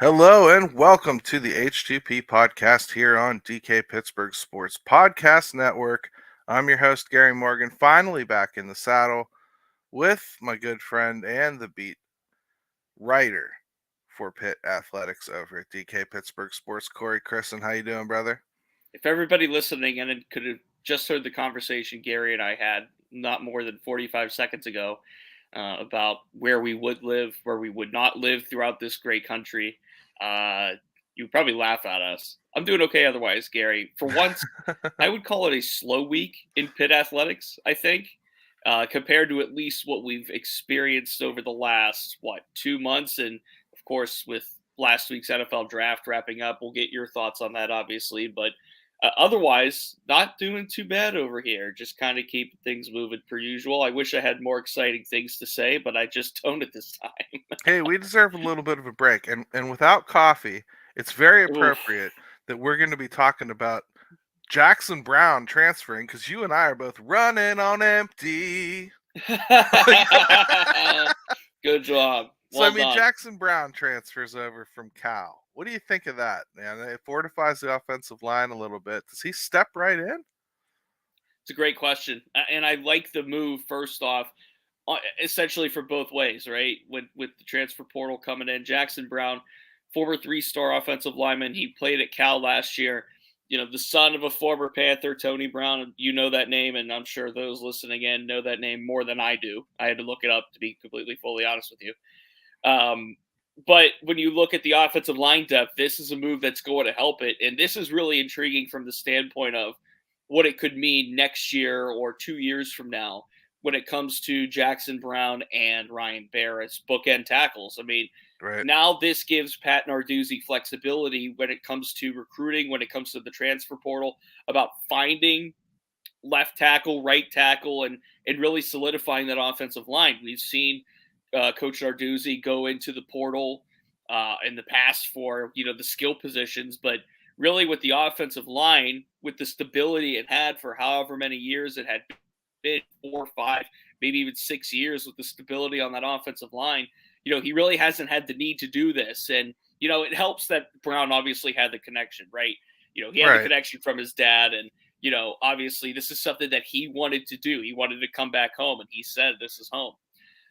Hello and welcome to the H2P podcast here on DK Pittsburgh Sports Podcast Network. I'm your host, Gary Morgan, finally back in the saddle with my good friend and the beat writer for Pitt Athletics over at DK Pittsburgh Sports, Corey Christen. How you doing, brother? If everybody listening and it could have just heard the conversation Gary and I had not more than 45 seconds ago about where we would live, where we would not live throughout this great country, uh, you would probably laugh at us. I'm doing okay otherwise, Gary. For once, I would call it a slow week in Pitt athletics, I think, compared to at least what we've experienced over the last, 2 months. And of course, with last week's NFL draft wrapping up, we'll get your thoughts on that, obviously. But otherwise, not doing too bad over here. Just kind of keep things moving per usual. I wish I had more exciting things to say, but I just don't at this time. Hey, we deserve a little bit of a break. And without coffee, it's very Oof. appropriate that we're going to be talking about Jackson Brown transferring because you and I are both running on empty. Good job. So I Well mean, done. Jackson Brown transfers over from Cal. What do you think of that, man? It fortifies the offensive line a little bit. Does he step right in? It's a great question, and I like the move. First off, essentially for both ways, right? With the transfer portal coming in, Jackson Brown, former three-star offensive lineman, he played at Cal last year. You know, the son of a former Panther, Tony Brown. You know that name, and I'm sure those listening in know that name more than I do. I had to look it up to be completely fully honest with you. But when you look at the offensive line depth, this is a move that's going to help it. And this is really intriguing from the standpoint of what it could mean next year or 2 years from now when it comes to Jackson Brown and Ryan Barrett's bookend tackles. I mean, Right. now this gives Pat Narduzzi flexibility when it comes to recruiting, when it comes to the transfer portal, about finding left tackle, right tackle, and really solidifying that offensive line. We've seen Coach Narduzzi go into the portal in the past for the skill positions, but really with the offensive line, with the stability it had for however many years it had been 4, 5, maybe even 6 years with the stability on that offensive line, he really hasn't had the need to do this. And it helps that Brown obviously had the connection, right? He had the Right. connection from his dad, and obviously this is something that he wanted to do. He wanted to come back home, and he said, "This is home."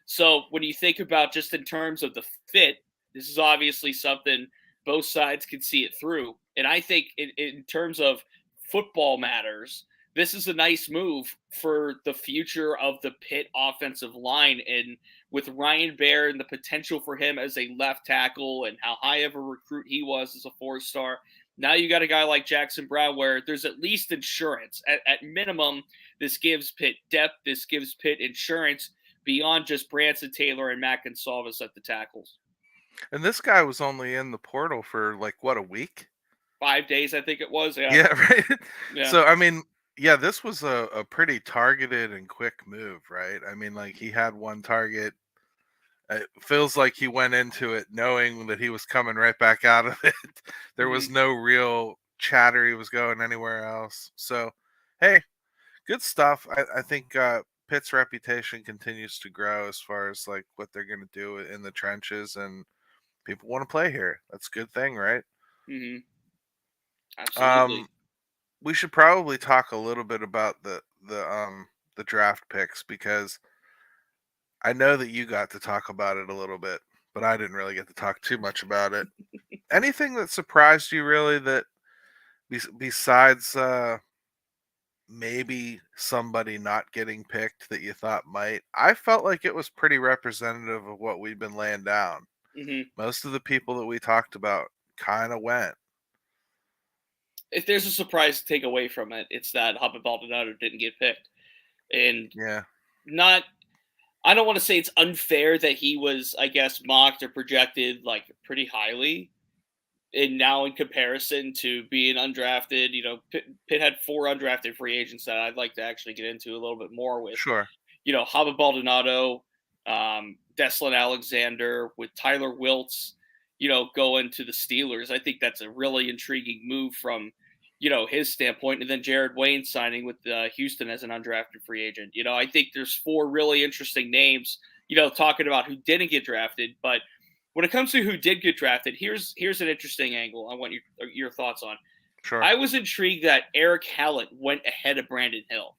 So when you think about just in terms of the fit, this is obviously something both sides can see it through. And I think in terms of football matters, this is a nice move for the future of the Pitt offensive line. And with Ryan Baer and the potential for him as a left tackle and how high of a recruit he was as a 4-star, now you got a guy like Jackson Brown where there's at least insurance. At minimum, this gives Pitt depth. This gives Pitt insurance beyond just Branson Taylor and Matt Gonsalves at the tackles. And this guy was only in the portal for like what, a week? 5 days, I think it was. Yeah. Yeah, right. Yeah. So I mean, yeah, this was a pretty targeted and quick move, right? I mean, like he had one target. It feels like he went into it knowing that he was coming right back out of it. There was Mm-hmm. no real chatter he was going anywhere else. So, hey, good stuff. I think Pitt's reputation continues to grow as far as like what they're going to do in the trenches, and people want to play here. That's a good thing, right? Mm-hmm. Um, Absolutely. we should probably talk a little bit about the draft picks because I know that you got to talk about it a little bit, but I didn't really get to talk too much about it. Anything that surprised you really that besides maybe somebody not getting picked that you thought might? I felt like it was pretty representative of what we've been laying down. Mm-hmm. Most of the people that we talked about kind of went. If there's a surprise to take away from it, it's that Hubba Baldonado didn't get picked. And Yeah. not, I don't want to say it's unfair that he was, I guess, mocked or projected like pretty highly. And now, in comparison to being undrafted, Pitt had 4 undrafted free agents that I'd like to actually get into a little bit more with. Sure. Haba Baldonado, Deslin Alexander, with Tyler Wiltz, going to the Steelers. I think that's a really intriguing move from, his standpoint. And then Jared Wayne signing with Houston as an undrafted free agent. I think there's 4 really interesting names, talking about who didn't get drafted, but When it comes to who did get drafted, here's an interesting angle I want your thoughts on. Sure. I was intrigued that Eric Hallett went ahead of Brandon Hill,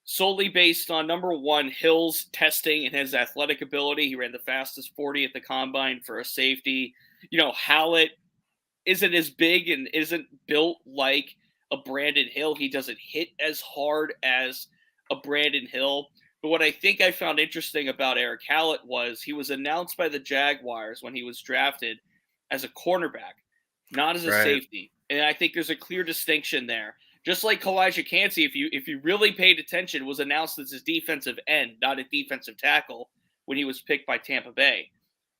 solely based on number one, Hill's testing and his athletic ability. He ran the fastest 40 at the combine for a safety. Hallett isn't as big and isn't built like a Brandon Hill. He doesn't hit as hard as a Brandon Hill. But what I think I found interesting about Eric Hallett was he was announced by the Jaguars when he was drafted as a cornerback, not as a Right. safety. And I think there's a clear distinction there. Just like Kalijah Cansey, if you really paid attention, was announced as his defensive end, not a defensive tackle, when he was picked by Tampa Bay.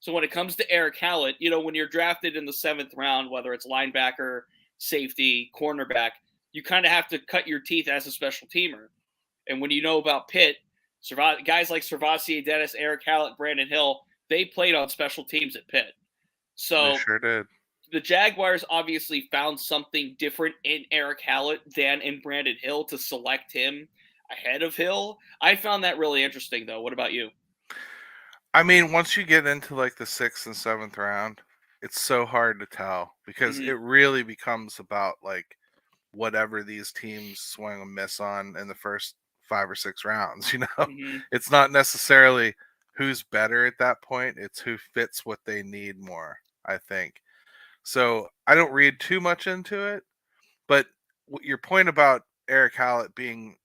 So when it comes to Eric Hallett, when you're drafted in the 7th round, whether it's linebacker, safety, cornerback, you kind of have to cut your teeth as a special teamer. And when you know about Pitt, guys like Servassier Dennis, Eric Hallett, Brandon Hill, they played on special teams at Pitt. They So sure did. the Jaguars obviously found something different in Eric Hallett than in Brandon Hill to select him ahead of Hill. I found that really interesting, though. What about you? I mean, once you get into like the 6th and 7th round, it's so hard to tell because Mm-hmm. it really becomes about like whatever these teams swing a miss on in the first 5 or 6 rounds. Mm-hmm. It's not necessarily who's better at that point, it's who fits what they need more, I think. So I don't read too much into it, but your point about Eric Hallett being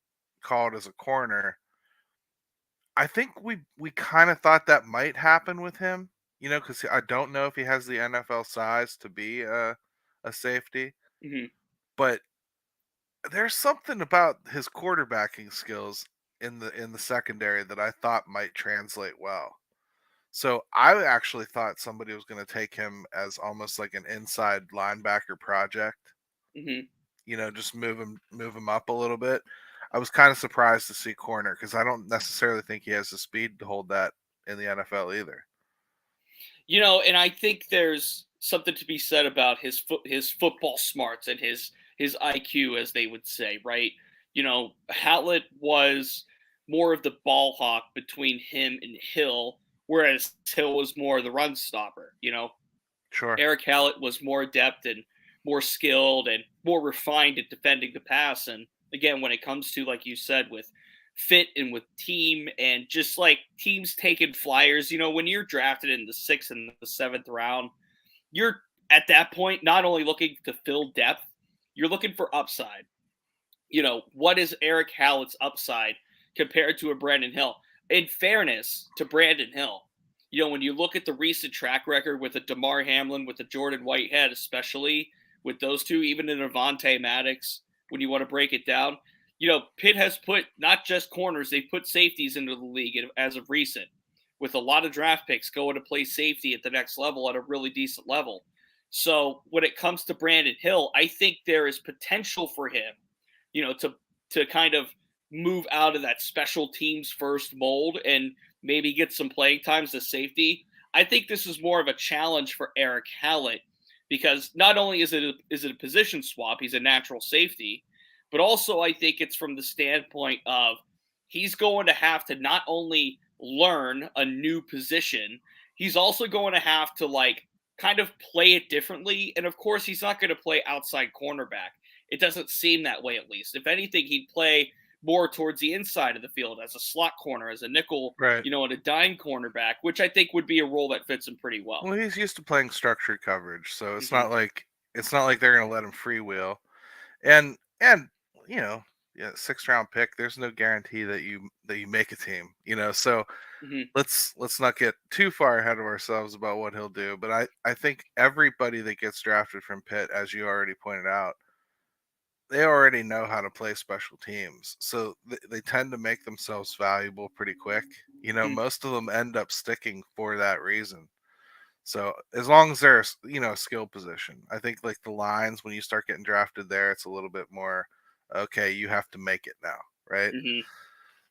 called as a corner, I think we kind of thought that might happen with him, because I don't know if he has the NFL size to be a safety, Mm-hmm. but there's something about his quarterbacking skills in the secondary that I thought might translate well. So I actually thought somebody was going to take him as almost like an inside linebacker project. Mm-hmm. Just move him up a little bit. I was kind of surprised to see corner because I don't necessarily think he has the speed to hold that in the NFL either. And I think there's something to be said about his football smarts and his IQ, as they would say, right? Hallett was more of the ball hawk between him and Hill, whereas Hill was more the run stopper. Sure. Eric Hallett was more adept and more skilled and more refined at defending the pass. And again, when it comes to, like you said, with fit and with team and just like teams taking flyers, when you're drafted in the 6th and the 7th round, you're at that point not only looking to fill depth, you're looking for upside. What is Eric Hallett's upside compared to a Brandon Hill? In fairness to Brandon Hill, when you look at the recent track record with a DeMar Hamlin, with a Jordan Whitehead, especially with those two, even in Avonte Maddox, when you want to break it down, Pitt has put not just corners, they've put safeties into the league as of recent, with a lot of draft picks going to play safety at the next level at a really decent level. So when it comes to Brandon Hill, I think there is potential for him to kind of move out of that special teams first mold and maybe get some playing times as safety. I think this is more of a challenge for Eric Hallett because not only is it a position swap, he's a natural safety, but also I think it's from the standpoint of he's going to have to not only learn a new position, he's also going to have to kind of play it differently. And of course, he's not going to play outside cornerback. It doesn't seem that way, at least. If anything, he'd play more towards the inside of the field as a slot corner, as a nickel, Right. and a dime cornerback, which I think would be a role that fits him pretty well. Well, he's used to playing structured coverage, so it's Hmm. not like they're going to let him freewheel. And you know, yeah, 6th round pick. There's no guarantee that you make a team. So Hmm. let's not get too far ahead of ourselves about what he'll do. But I think everybody that gets drafted from Pitt, as you already pointed out, they already know how to play special teams, so they tend to make themselves valuable pretty quick. Hmm. Most of them end up sticking for that reason. So as long as they're a skill position, I think like the lines when you start getting drafted there, it's a little bit more okay. You have to make it now, right? Hmm.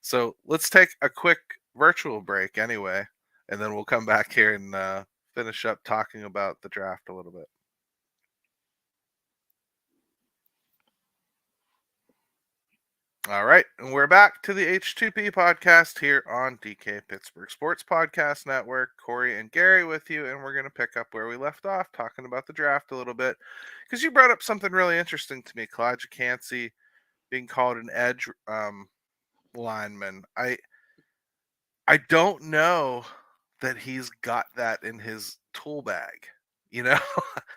So let's take a quick virtual break anyway, and then we'll come back here and finish up talking about the draft a little bit. All right, and we're back to the H2P podcast here on DK Pittsburgh Sports Podcast Network. Corey and Gary with you, and we're going to pick up where we left off, talking about the draft a little bit, because you brought up something really interesting to me, Kalijah Cansey being called an edge lineman. I don't know that he's got that in his tool bag. You know,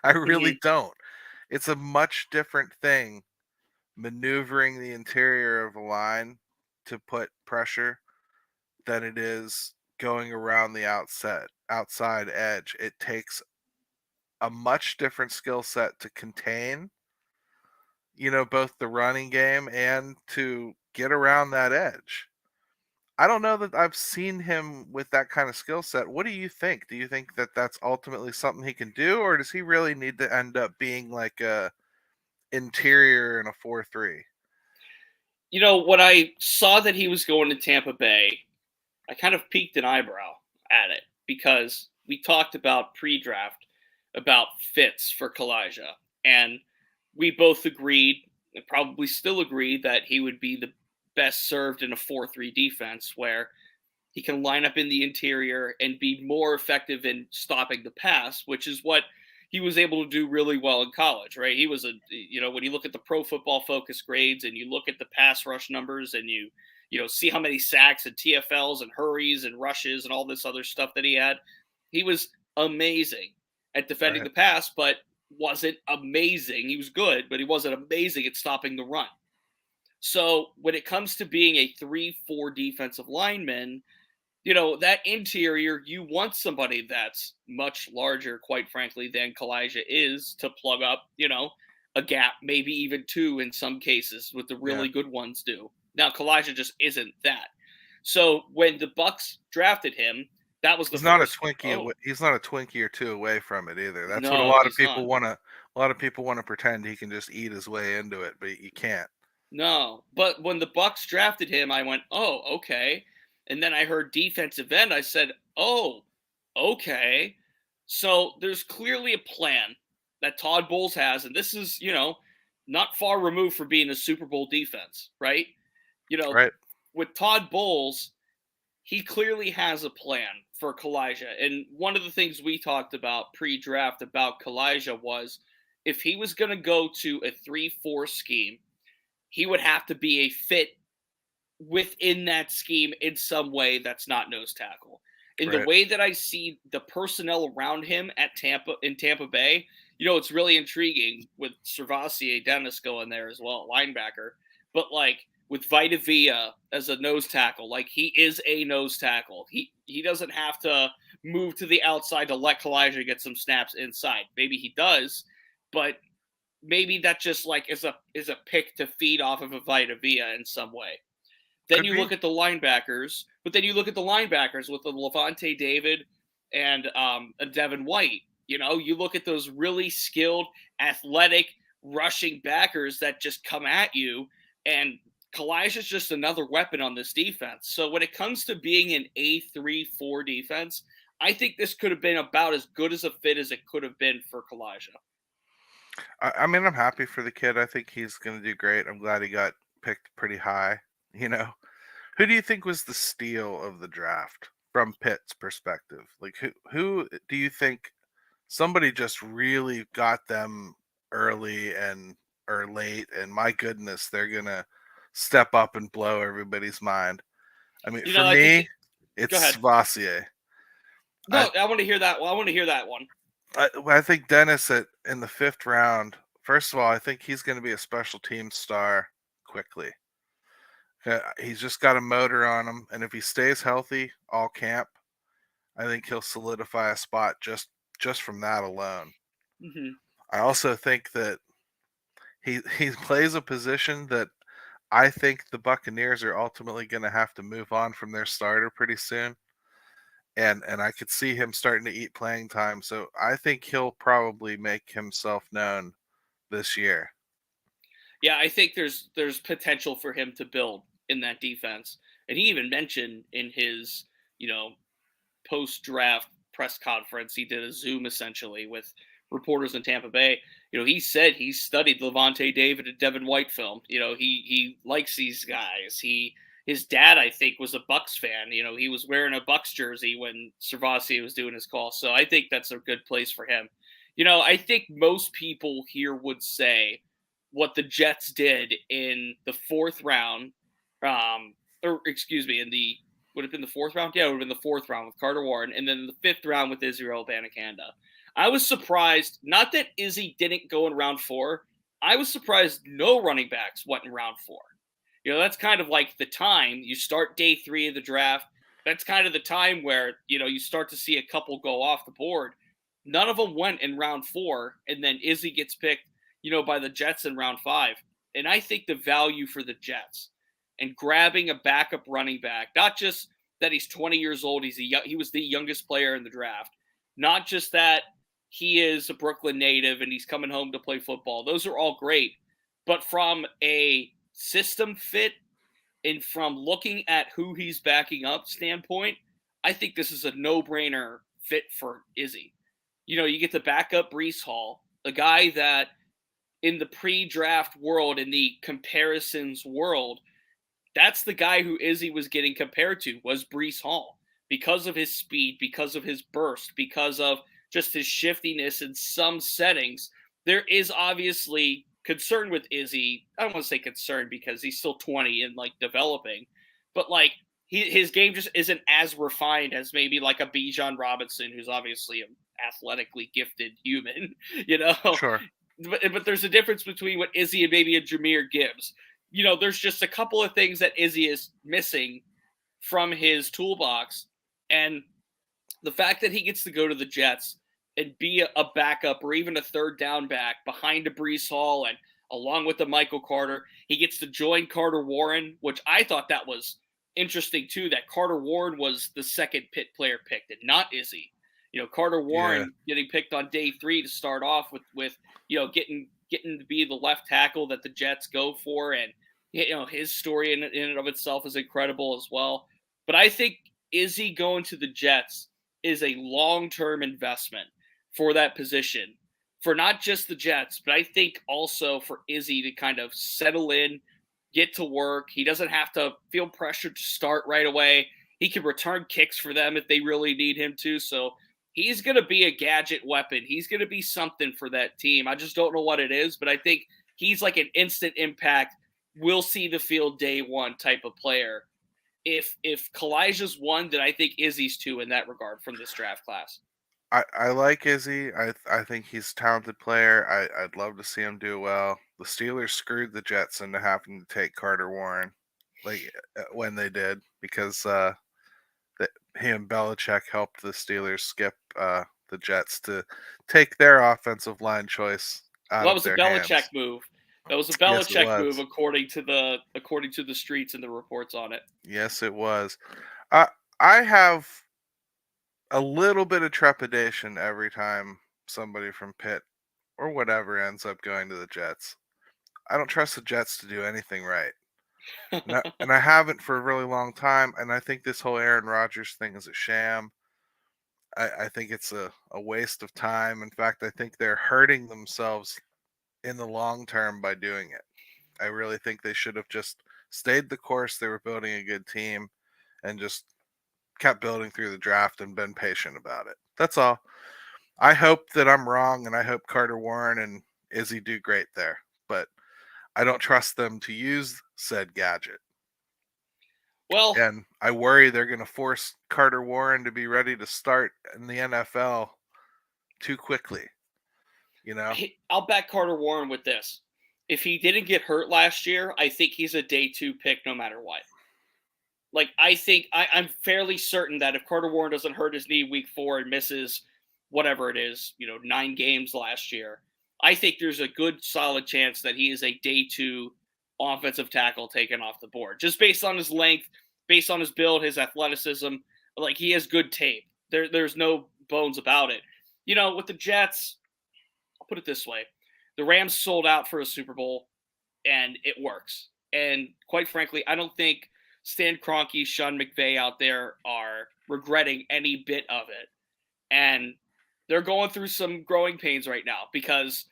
I really Mhm. don't. It's a much different thing maneuvering the interior of a line to put pressure than it is going around the outside edge. It takes a much different skill set to contain, both the running game and to get around that edge. I don't know that I've seen him with that kind of skill set. What do you think? Do you think that that's ultimately something he can do, or does he really need to end up being like a interior in a 4-3? When I saw that he was going to Tampa Bay, I kind of peeked an eyebrow at it because we talked about pre-draft about fits for Kalijah, and we both agreed, and probably still agree, that he would be the best served in a 4-3 defense where he can line up in the interior and be more effective in stopping the pass, which is what he was able to do really well in college, right? He was when you look at the Pro Football Focus grades and you look at the pass rush numbers and you see how many sacks and TFLs and hurries and rushes and all this other stuff that he had, he was amazing at defending Right. the pass, but wasn't amazing. He was good, but he wasn't amazing at stopping the run. So when it comes to being a 3-4 defensive lineman, that interior, you want somebody that's much larger, quite frankly, than Kalijah is to plug up, a gap, maybe even two in some cases, what the Yeah. really good ones do. Now, Kalijah just isn't that. So when the Bucks drafted him, that was the He's not a first, Twinkie oh, he's not a Twinkie or two away from it either. That's what no, he's not. a lot of people want to pretend he can just eat his way into it, but you can't. No, but when the Bucks drafted him, I went, "Oh, okay." And then I heard defensive end. I said, "Oh, okay." So there's clearly a plan that Todd Bowles has, and this is, not far removed from being a Super Bowl defense, right? You know, Right. with Todd Bowles, he clearly has a plan for Kalijah. And one of the things we talked about pre-draft about Kalijah was if he was going to go to a 3-4 scheme, he would have to be a fit within that scheme in some way that's not nose tackle. In the Right. way that I see the personnel around him at Tampa Bay, it's really intriguing with Servassier Dennis going there as well, linebacker. But like with Vita Vea as a nose tackle, like he is a nose tackle. He doesn't have to move to the outside to let Kalijah get some snaps inside. Maybe he does, but maybe that just like is a pick to feed off of a Vita Vea in some way. Then Could you be. look at the linebackers, but then you look at the linebackers with the Levante David and a Devin White. You look at those really skilled, athletic, rushing backers that just come at you, and Kalijah's just another weapon on this defense. So when it comes to being an A3-4 defense, I think this could have been about as good as a fit as it could have been for Kalijah. I mean, I'm happy for the kid. I think he's going to do great. I'm glad he got picked pretty high. You know, who do you think was the steal of the draft from Pitt's perspective? Like, who do you think somebody just really got them early and or late? And my goodness, they're gonna step up and blow everybody's mind. I mean, for I think. me, Go it's ahead. Savassier. I, No, I want to hear that. Well, I want to hear that one. I think Dennis in the 5th round. First of all, I think he's going to be a special team star quickly. He's just got a motor on him, and if he stays healthy all camp, I think he'll solidify a spot just from that alone. Hmm. I also think that he plays a position that I think the Buccaneers are ultimately going to have to move on from their starter pretty soon. And I could see him starting to eat playing time. So I think he'll probably make himself known this year. Yeah, I think there's potential for him to build in that defense. And he even mentioned in his, you know, post draft press conference, he did a Zoom essentially with reporters in Tampa Bay. He said he studied Levante David and Devin White film. He likes these guys. His dad, I think, was a Bucks fan. He was wearing a Bucks jersey when Servasi was doing his call. So I think that's a good place for him. I think most people here would say what the Jets did in the fourth round, or excuse me, would have been the fourth round? Yeah, it would have been the fourth round with Carter Warren, and then the fifth round with Israel Abanikanda. I was surprised, not that Izzy didn't go in round 4. I was surprised no running backs went in round 4. That's kind of like the time you start day 3 of the draft. That's kind of the time where, you start to see a couple go off the board. None of them went in round 4, and then Izzy gets picked, by the Jets in round 5. And I think the value for the Jets and grabbing a backup running back, not just that he's 20 years old, he was the youngest player in the draft, not just that he is a Brooklyn native and he's coming home to play football. Those are all great. But from a system fit and from looking at who he's backing up standpoint, I think this is a no-brainer fit for Izzy. You get the backup Breece Hall, a guy that in the pre-draft world, in the comparisons world, that's the guy who Izzy was getting compared to, was Breece Hall, because of his speed, because of his burst, because of just his shiftiness in some settings. There is obviously concern with Izzy. I don't want to say concern because he's still 20 and like developing, but like his game just isn't as refined as maybe like a Bijan Robinson, who's obviously an athletically gifted human, Sure. But there's a difference between what Izzy and maybe a Jahmyr Gibbs. There's just a couple of things that Izzy is missing from his toolbox. And the fact that he gets to go to the Jets and be a backup or even a third down back behind a Breece Hall and along with the Michael Carter, he gets to join Carter Warren, which I thought that was interesting too, that Carter Warren was the second Pitt player picked and not Izzy. Carter Warren getting picked on day 3 to start off with getting to be the left tackle that the Jets go for. And, his story in and of itself is incredible as well. But I think Izzy going to the Jets is a long-term investment for that position, for not just the Jets, but I think also for Izzy to kind of settle in, get to work. He doesn't have to feel pressured to start right away. He can return kicks for them if they really need him to. So he's going to be a gadget weapon. He's going to be something for that team. I just don't know what it is, but I think he's like an instant impact, will see the field day 1 type of player. If Kalijah's 1, then I think Izzy's 2 in that regard from this draft class. I like Izzy. I think he's a talented player. I'd love to see him do well. The Steelers screwed the Jets into having to take Carter Warren, when they did, because he and Belichick helped the Steelers skip the Jets to take their offensive line choice out Well, that of was a their Belichick hands. move. That was a Yes, it Belichick was. move, according to the streets and the reports on it. Yes, it was. I have a little bit of trepidation every time somebody from Pitt or whatever ends up going to the Jets. I don't trust the Jets to do anything right. And I haven't for a really long time. And I think this whole Aaron Rodgers thing is a sham. I think it's a waste of time. In fact, I think they're hurting themselves in the long term by doing it. I really think they should have just stayed the course. They were building a good team and just kept building through the draft and been patient about it. That's all. I hope that I'm wrong, and I hope Carter Warren and Izzy do great there. But I don't trust them to use said gadget. Well, And I worry they're going to force Carter Warren to be ready to start in the NFL too quickly. I'll back Carter Warren with this. If he didn't get hurt last year, I think he's a day 2 pick no matter what. Like, I think I'm fairly certain that if Carter Warren doesn't hurt his knee week 4 and misses whatever it is, 9 games last year, I think there's a good solid chance that he is a day 2 offensive tackle taken off the board, just based on his length, based on his build, his athleticism. Like, he has good tape. There's no bones about it. With the Jets, I'll put it this way: the Rams sold out for a Super Bowl, and it works. And quite frankly, I don't think Stan Kroenke, Sean McVay out there are regretting any bit of it. And they're going through some growing pains right now because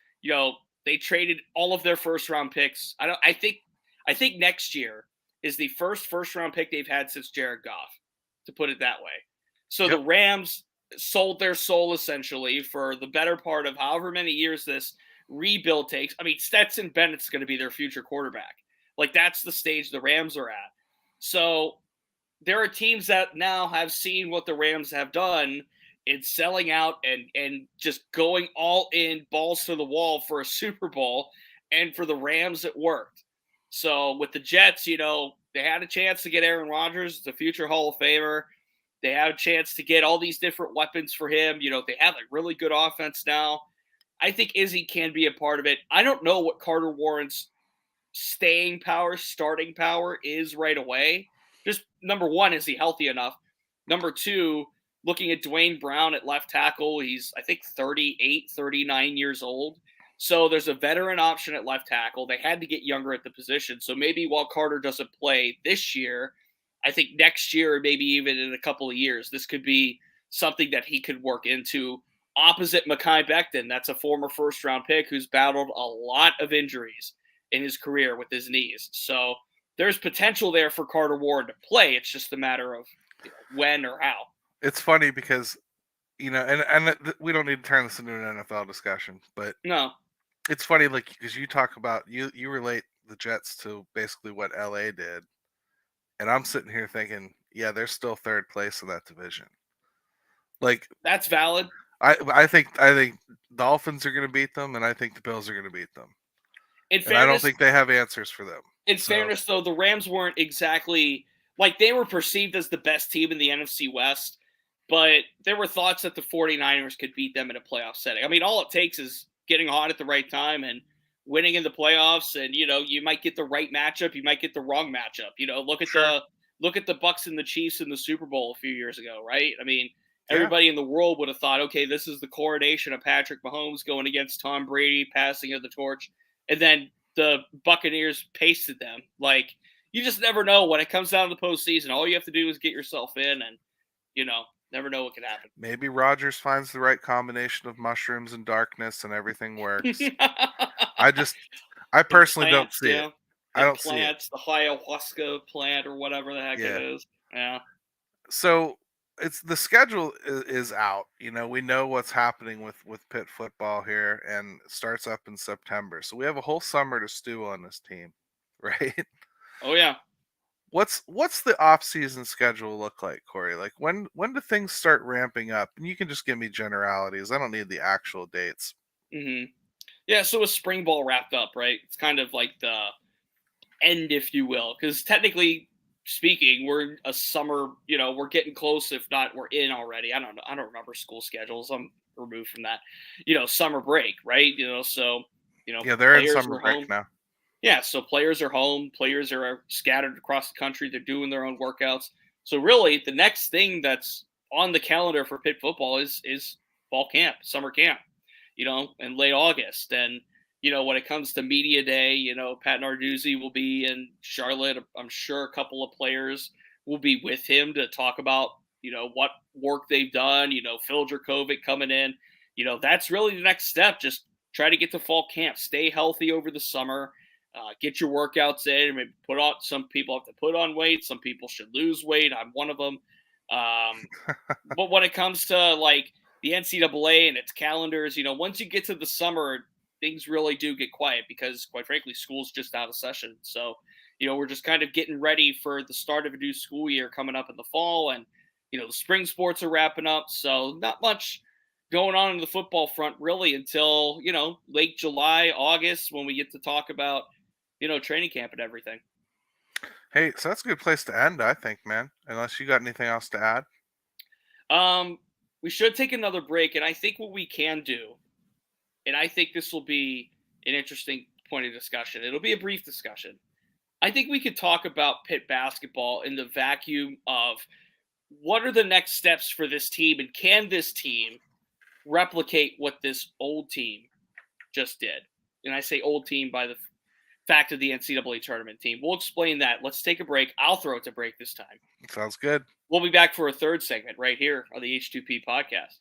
they traded all of their first round picks. I think next year is the first round pick they've had since Jared Goff, to put it that way. So the Yep. Rams sold their soul essentially for the better part of however many years this rebuild takes. I mean, Stetson Bennett's going to be their future quarterback. Like, that's the stage the Rams are at. So there are teams that now have seen what the Rams have done in selling out and just going all in, balls to the wall for a Super Bowl. And for the Rams, it worked. So with the Jets, they had a chance to get Aaron Rodgers, the future Hall of Famer. They had a chance to get all these different weapons for him. They have a really good offense now. I think Izzy can be a part of it. I don't know what Carter Warren's staying power, starting power is right away. Just number one, is he healthy enough? Number two, looking at Dwayne Brown at left tackle, he's, I think, 38, 39 years old. So there's a veteran option at left tackle. They had to get younger at the position. So maybe while Carter doesn't play this year, I think next year or maybe even in a couple of years, this could be something that he could work into opposite Mekhi Becton. That's a former first round pick who's battled a lot of injuries in his career with his knees. So there's potential there for Carter Warren to play. It's just a matter of when or how. It's funny because, and we don't need to turn this into an NFL discussion, but No, it's funny, like, because you talk about, you relate the Jets to basically what LA did. And I'm sitting here thinking, yeah, they're still third place in that division. Like, that's valid. I think Dolphins are going to beat them, and I think the Bills are going to beat them. In And I don't fairness, think they have answers for them. though, the Rams weren't exactly like, they were perceived as the best team in the NFC West, but there were thoughts that the 49ers could beat them in a playoff setting. I mean, all it takes is getting hot at the right time and winning in the playoffs, and you might get the right matchup, you might get the wrong matchup. Sure. Look at the Bucks and the Chiefs in the Super Bowl a few years ago, right? I mean, Yeah. everybody in the world would have thought, okay, this is the coronation of Patrick Mahomes going against Tom Brady, passing of the torch, and then the Buccaneers pasted them. Like, you just never know when it comes down to the postseason. All you have to do is get yourself in, and never know what could happen. Maybe Rodgers finds the right combination of mushrooms and darkness, and everything works. I personally don't see it. I don't see it. The ayahuasca plant or whatever the heck Yeah. it is. Yeah. So it's the schedule is out. We know what's happening with Pitt football here, and it starts up in September. So we have a whole summer to stew on this team, right? Oh yeah. What's the off season schedule look like, Corey? Like, when do things start ramping up? And you can just give me generalities. I don't need the actual dates. Mm-hmm. Yeah. So a spring ball wrapped up, right? It's kind of like the end, if you will, because technically speaking, we're a summer. We're getting close. If not, we're in already. I don't know. I don't remember school schedules. I'm removed from that. Summer break, right? So Yeah, they're in players summer are break home. now. Yeah, so players are home. Players are scattered across the country. They're doing their own workouts. So really, the next thing that's on the calendar for Pitt football is fall camp, summer camp. In late August. And when it comes to media day, Pat Narduzzi will be in Charlotte. I'm sure a couple of players will be with him to talk about what work they've done. Phil Dracovic coming in. That's really the next step. Just try to get to fall camp. Stay healthy over the summer. Get your workouts in. Maybe put on. Some people have to put on weight. Some people should lose weight. I'm one of them. But when it comes to like the NCAA and its calendars, once you get to the summer, things really do get quiet because, quite frankly, school's just out of session. So, we're just kind of getting ready for the start of a new school year coming up in the fall, and the spring sports are wrapping up. So, not much going on in the football front really until late July, August, when we get to talk about training camp and everything. Hey, so that's a good place to end, I think, man. Unless you got anything else to add. We should take another break, and I think what we can do, and I think this will be an interesting point of discussion. It'll be a brief discussion. I think we could talk about Pitt basketball in the vacuum of what are the next steps for this team, and can this team replicate what this old team just did? And I say old team by the fact of the NCAA tournament team. We'll explain that. Let's take a break. I'll throw it to break this time. Sounds good. We'll be back for a third segment right here on the H2P podcast.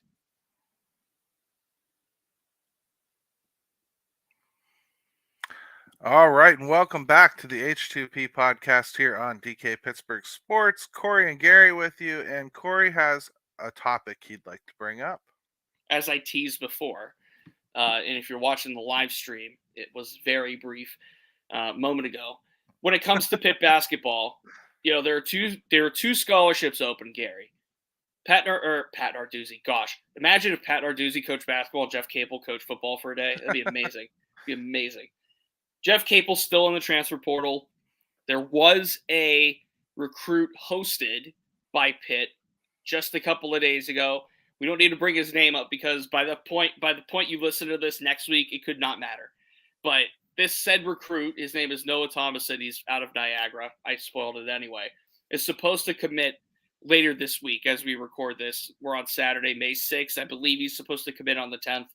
All right, and welcome back to the H2P podcast here on DK Pittsburgh Sports. Corey and Gary with you, and Corey has a topic he'd like to bring up. As I teased before, and if you're watching the live stream, it was very brief moment ago. When it comes to Pitt basketball, there are two scholarships open, Gary. Pat Narduzzi. Gosh, imagine if Pat Narduzzi coached basketball, Jeff Capel coached football for a day. That'd be amazing. It'd be amazing. Jeff Capel's still in the transfer portal. There was a recruit hosted by Pitt just a couple of days ago. We don't need to bring his name up because by the point you listen to this next week, it could not matter. But this said recruit, his name is Noah Thomason. He's out of Niagara. I spoiled it anyway. Is supposed to commit later this week as we record this. We're on Saturday, May 6th. I believe he's supposed to commit on the 10th.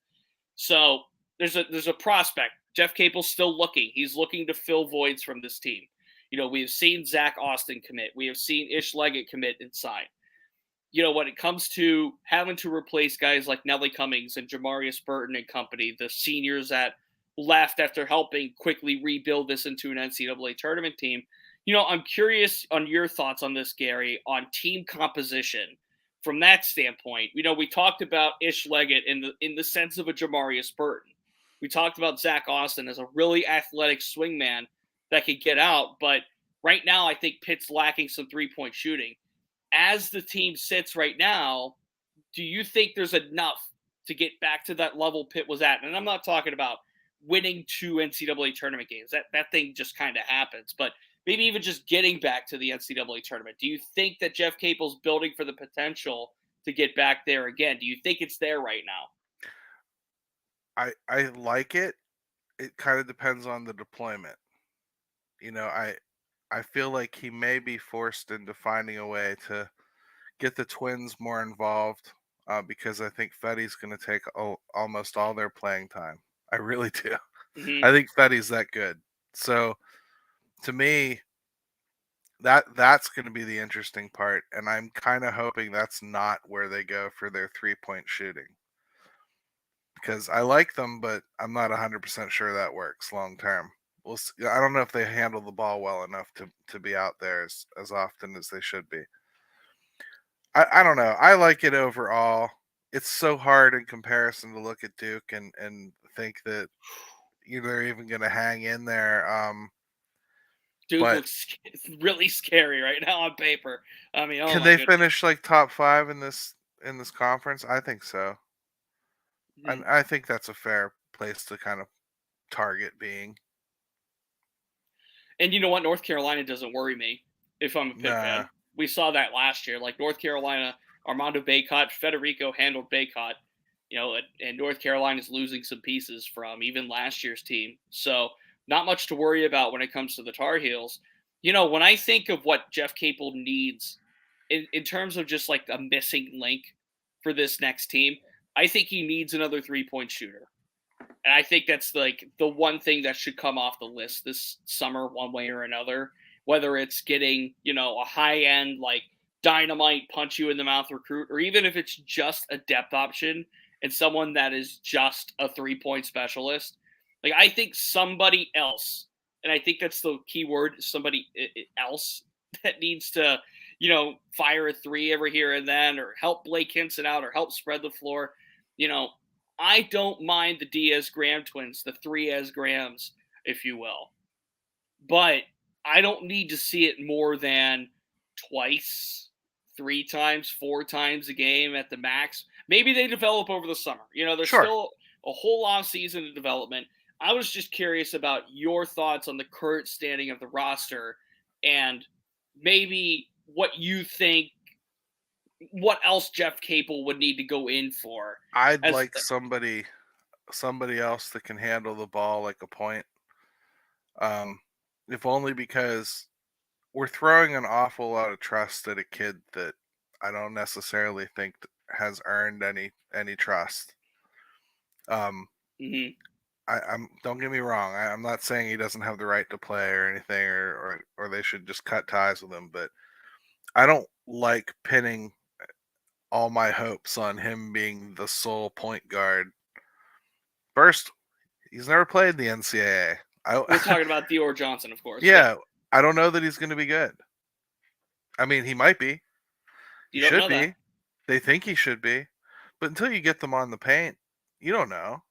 So there's a prospect. Jeff Capel's still looking. He's looking to fill voids from this team. We have seen Zach Austin commit. We have seen Ish Leggett commit and sign. When it comes to having to replace guys like Nelly Cummings and Jamarius Burton and company, the seniors that left after helping quickly rebuild this into an NCAA tournament team, I'm curious on your thoughts on this, Gary, on team composition from that standpoint. We talked about Ish Leggett in the sense of a Jamarius Burton. We talked about Zach Austin as a really athletic swingman that could get out, but right now I think Pitt's lacking some three-point shooting. As the team sits right now, do you think there's enough to get back to that level Pitt was at? And I'm not talking about winning 2 NCAA tournament games. That thing just kind of happens. But maybe even just getting back to the NCAA tournament. Do you think that Jeff Capel's building for the potential to get back there again? Do you think it's there right now? I like it. It kind of depends on the deployment. I feel like he may be forced into finding a way to get the Twins more involved because I think Fetty's going to take almost all their playing time. I really do. Mm-hmm. I think Fetty's that good. So to me, that's going to be the interesting part, and I'm kind of hoping that's not where they go for their 3-point shooting because I like them, but I'm not 100% sure that works long term. I don't know if they handle the ball well enough to be out there as often as they should be. I don't know. I like it overall. It's so hard in comparison to look at Duke and think that they're even going to hang in there. Duke But looks really scary right now on paper. I mean, oh can my they goodness. finish like top 5 in this conference? I think so. Mm-hmm. I think that's a fair place to kind of target being. And you know what? North Carolina doesn't worry me if I'm a Pitt Nah. fan. We saw that last year. Like North Carolina, Armando Bacot, Federico handled Bacot, and North Carolina's losing some pieces from even last year's team. So not much to worry about when it comes to the Tar Heels. When I think of what Jeff Capel needs in terms of just like a missing link for this next team, I think he needs another 3-point shooter. And I think that's like the one thing that should come off the list this summer, one way or another. Whether it's getting, a high end, like dynamite, punch you in the mouth recruit, or even if it's just a depth option and someone that is just a 3-point specialist. Like, I think somebody else, and I think that's the key word, somebody else that needs to, fire a 3 every here and then, or help Blake Hinson out, or help spread the floor. I don't mind the Diaz Graham twins, the 3 as Grahams, if you will. But I don't need to see it more than twice, 3 times, 4 times a game at the max. Maybe they develop over the summer. There's Sure. still a whole off season of development. I was just curious about your thoughts on the current standing of the roster and maybe what you think, what else Jeff Capel would need to go in for. I'd like somebody else that can handle the ball like a point. If only because we're throwing an awful lot of trust at a kid that I don't necessarily think has earned any trust. Mm-hmm. I'm don't get me wrong. I'm not saying he doesn't have the right to play or anything, or they should just cut ties with him. But I don't like pinning all my hopes on him being the sole point guard. First, he's never played the NCAA. We're talking about Dior Johnson, of course. Yeah. Yeah, I don't know that he's going to be good. I mean, he might be. He You don't should know that. be. They think he should be. But until you get them on the paint, you don't know.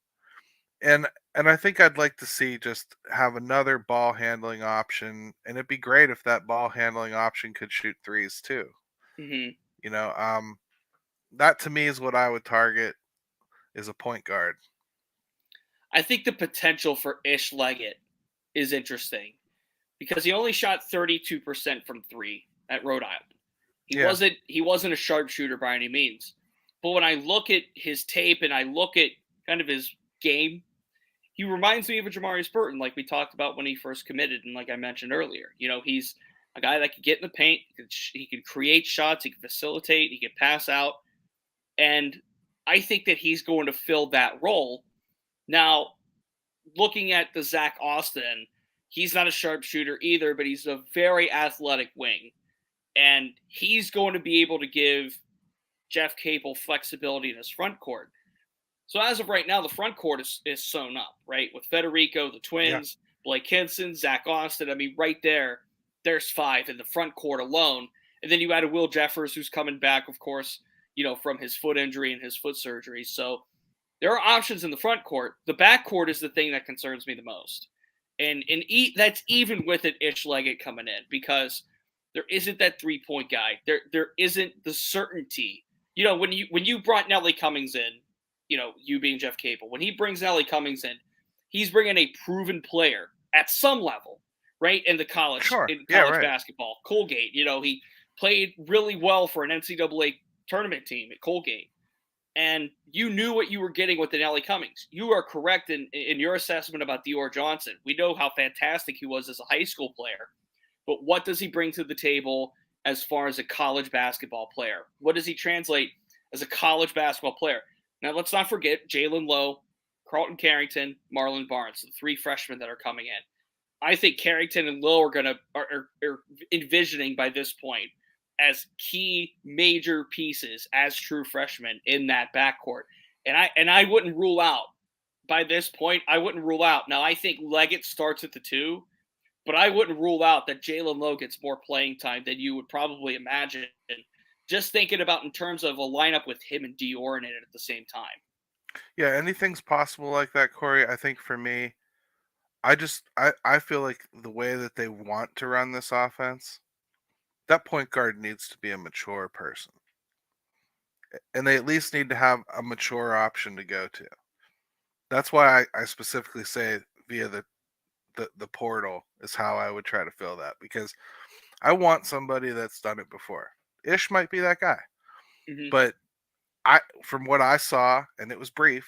And I think I'd like to see just have another ball handling option, and it'd be great if that ball handling option could shoot threes too. Hmm. You know, that to me is what I would target is a point guard. I think the potential for Ish Leggett is interesting because he only shot 32% from three at Rhode Island. Yeah, He wasn't a sharpshooter by any means. But when I look at his tape and I look at kind of his game, he reminds me of a Jamarius Burton, like we talked about when he first committed, and like I mentioned earlier. He's a guy that can get in the paint, he can create shots, he can facilitate, he can pass out, and I think that he's going to fill that role. Now, looking at the Zach Austin, he's not a sharpshooter either, but he's a very athletic wing, and he's going to be able to give Jeff Capel flexibility in his front court. So as of right now, the front court is sewn up, right? With Federico, the yeah, twins, Blake Hinson, Zach Austin. I mean, right there's five in the front court alone. And then you add a Will Jeffers who's coming back, of course, from his foot injury and his foot surgery. So there are options in the front court. The back court is the thing that concerns me the most. And that's even with an Ish Leggett coming in because there isn't that 3-point guy. There isn't the certainty. When you brought Nelly Cummings in, you being Jeff Capel, when he brings Nelly Cummings in, he's bringing a proven player at some level, right? In sure. Yeah, college right. basketball, Colgate, he played really well for an NCAA tournament team at Colgate, and you knew what you were getting with the Nelly Cummings. You are correct in your assessment about Dior Johnson. We know how fantastic he was as a high school player, but what does he bring to the table as far as a college basketball player? What does he translate as a college basketball player? Now, let's not forget Jalen Lowe, Carlton Carrington, Marlon Barnes, the three freshmen that are coming in. I think Carrington and Lowe are envisioning by this point as key major pieces as true freshmen in that backcourt. And I wouldn't rule out by this point. I wouldn't rule out. Now I think Leggett starts at the two, but I wouldn't rule out that Jalen Lowe gets more playing time than you would probably imagine. Just thinking about in terms of a lineup with him and Dior in it at the same time. Yeah, anything's possible like that, Corey. I think for me, I feel like the way that they want to run this offense, that point guard needs to be a mature person. And they at least need to have a mature option to go to. That's why I specifically say via the portal is how I would try to fill that, because I want somebody that's done it before. Ish might be that guy. Mm-hmm. But from what I saw, and it was brief,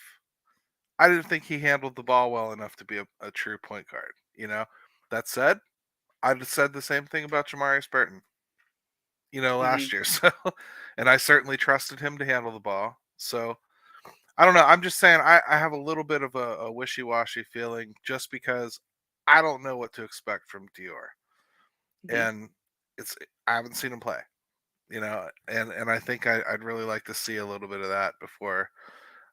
I didn't think he handled the ball well enough to be a true point guard. That said, I'd have said the same thing about Jamarius Burton, Mm-hmm. last year. So, and I certainly trusted him to handle the ball. So, I don't know. I'm just saying I have a little bit of a wishy-washy feeling just because I don't know what to expect from Dior. Mm-hmm. And I haven't seen him play, and I think I'd really like to see a little bit of that before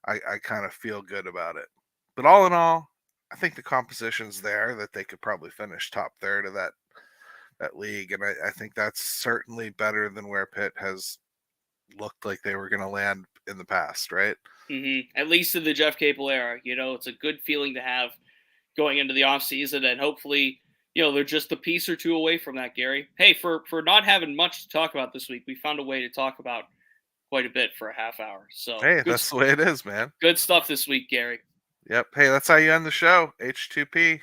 I kind of feel good about it. But all in all, I think the composition's there that they could probably finish top third of that league, and I think that's certainly better than where Pitt has looked like they were going to land in the past, right? Mm-hmm. At least in the Jeff Capel era, it's a good feeling to have going into the offseason, and hopefully, they're just a piece or two away from that, Gary. Hey, for not having much to talk about this week, we found a way to talk about quite a bit for a half hour. So Hey, that's the way it is, man. good stuff this week, Gary. Yep. Hey, that's how you end the show. H2P.